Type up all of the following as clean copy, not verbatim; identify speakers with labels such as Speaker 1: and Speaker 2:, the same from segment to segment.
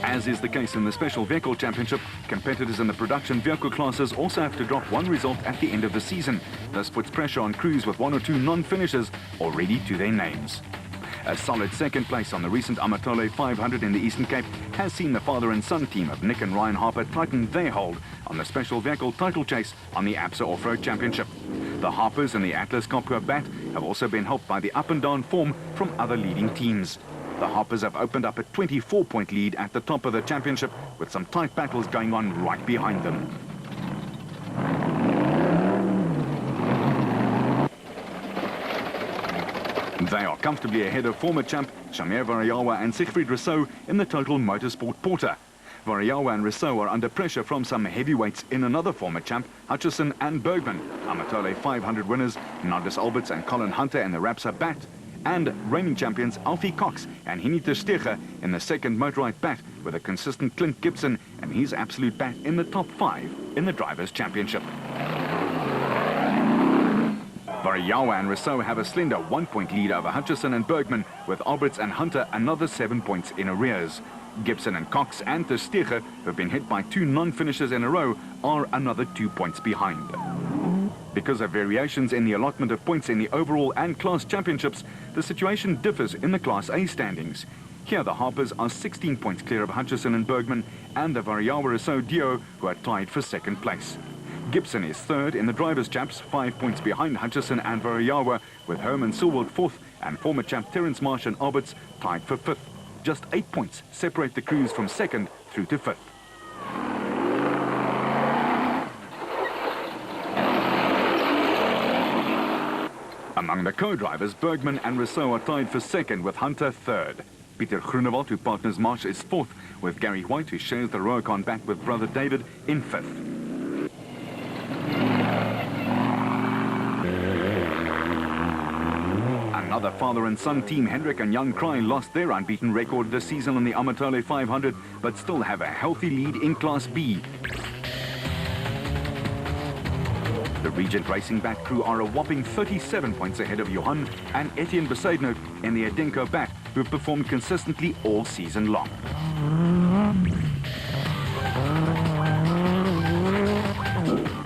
Speaker 1: As is the case in the Special Vehicle Championship, competitors in the production vehicle classes also have to drop one result at the end of the season. This puts pressure on crews with one or two non-finishers already to their names. A solid second place on the recent Amatole 500 in the Eastern Cape has seen the father and son team of Nick and Ryan Harper tighten their hold on the special vehicle title chase on the ABSA Off-Road Championship. The Harpers and the Atlas Copper Bat have also been helped by the up-and-down form from other leading teams. The Harpers have opened up a 24-point lead at the top of the championship, with some tight battles going on right behind them. They are comfortably ahead of former champ Shamir Variawa and Siegfried Rousseau in the Total Motorsport Porter. Variawa and Rousseau are under pressure from some heavyweights in another former champ, Hutchison and Bergman, Amatole 500 winners Nardis Alberts and Colin Hunter in the Rapsa Bat, and reigning champions Alfie Cox and Hinita Steger in the second motorized bat, with a consistent Clint Gibson and his absolute bat in the top 5 in the Drivers' Championship. Variawa and Rousseau have a slender 1-point lead over Hutchison and Bergman, with Alberts and Hunter another 7 points in arrears. Gibson and Cox and Ter Steger, who have been hit by 2 non-finishers in a row, are another 2 points behind. Because of variations in the allotment of points in the overall and class championships, the situation differs in the Class A standings. Here the Harpers are 16 points clear of Hutchison and Bergman and the Variawa-Rousseau duo, who are tied for second place. Gibson is third in the Drivers' Champs, 5 points behind Hutchison and Variawa, with Herman Silwold fourth and former champ Terence Marsh and Alberts tied for fifth. Just 8 points separate the crews from second through to fifth. Among the co-drivers, Bergman and Rousseau are tied for second, with Hunter third. Peter Groenewald, who partners Marsh, is fourth, with Gary White, who shares the Rurikon back with brother David, in fifth. Another father and son team, Hendrik and Jan Kraai, lost their unbeaten record this season on the Amatole 500, but still have a healthy lead in Class B. The Regent Racing Bat crew are a whopping 37 points ahead of Johan and Etienne Besaidnout in the Adenko Bat, who have performed consistently all season long.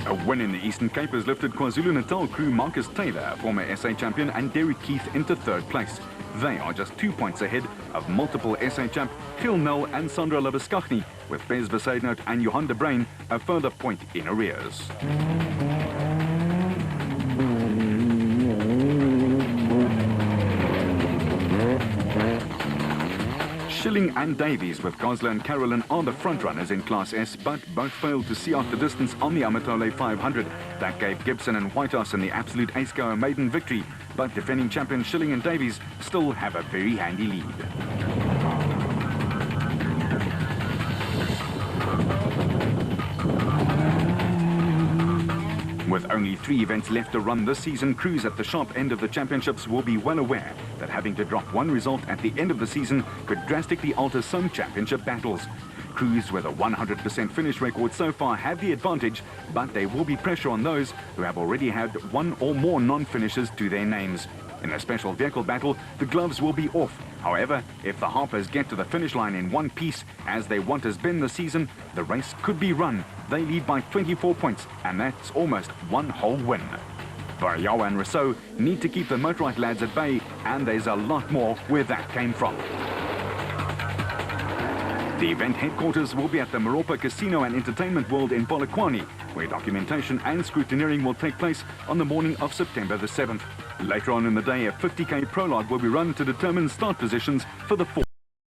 Speaker 1: A win in the Eastern Cape has lifted KwaZulu-Natal crew Marcus Taylor, a former SA champion, and Derek Keith into third place. They are just 2 points ahead of multiple SA champ Gil Nel and Sandra Labuskaghni, with Bez Besaidnout and Johan de Bruin a further point in arrears. Schilling and Davies with Gosler and Carolyn are the front-runners in Class S, but both failed to see out the distance on the Amatole 500. That gave Gibson and Whitehouse in the Absolute Ace-Go a maiden victory, but defending champions Schilling and Davies still have a very handy lead. With only 3 events left to run this season, crews at the sharp end of the championships will be well aware that having to drop one result at the end of the season could drastically alter some championship battles. Crews with a 100% finish record so far have the advantage, but there will be pressure on those who have already had 1 or more non-finishers to their names. In the special vehicle battle, the gloves will be off. However, if the Harpers get to the finish line in one piece, as they want has been this season, the race could be run. They lead by 24 points, and that's almost one whole win. Variawa and Rousseau need to keep the motorized lads at bay, and there's a lot more where that came from. The event headquarters will be at the Moropa Casino and Entertainment World in Polokwane, where documentation and scrutineering will take place on the morning of September the 7th. Later on in the day, a 50k prologue will be run to determine start positions for the 4th.